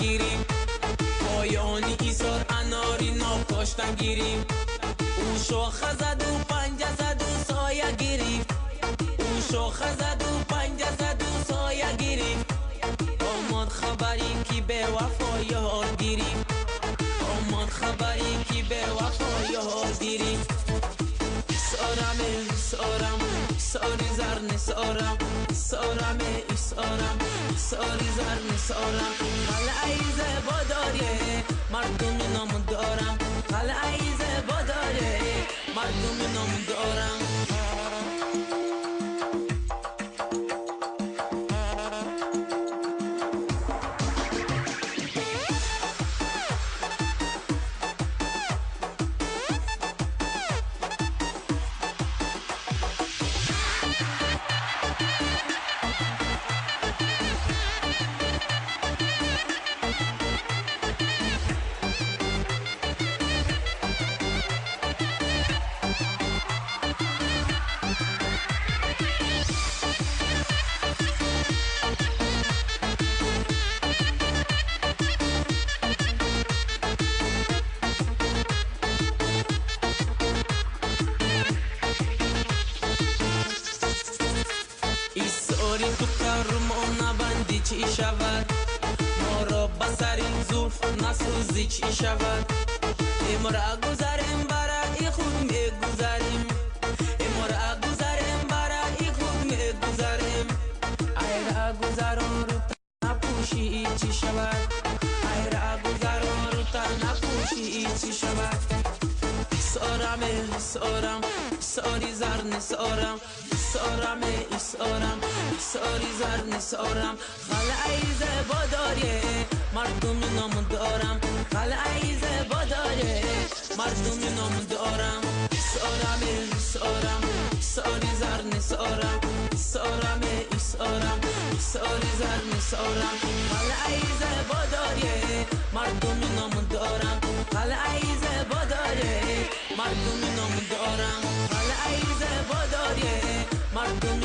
گیریم پایانی ایثار اناری ناکاشتن گیریم او شاخه زد و پنجه زد و سایه گیریم او شاخه زد و پنجه زد و سایه گیریم آماد خبری کی به وفا یار گیریم آماد خبری کی به وفا یار گیریم سارم سارم ساری زرن سارم سارم سارم ساری زرن سارم قلعه زباداره مردم نام دارم قلعه زباداره مردم نام دارم تو کرم نبندی چی شود ما را بسر این زلف نسوزی چی شود ما را گذاریم برای خود میگذاریم ما را گذاریم برای خود میگذاریم ای را گذارم رو نپوشی چی شود ای را گذارم رو نپوشی چی شود سارم سارم ساری زرن سارم سارم سارم ساری زرن سارم قلعه زباداره مردم نام دارم قلعه زباداره مردم نام دارم سارم سارم ساری زرن سارم سارم سارم ساری زرن سارم قلعه زباداره مردم نام دارم قلعه زباداره مردم نام دارم قلعه زباداره مردم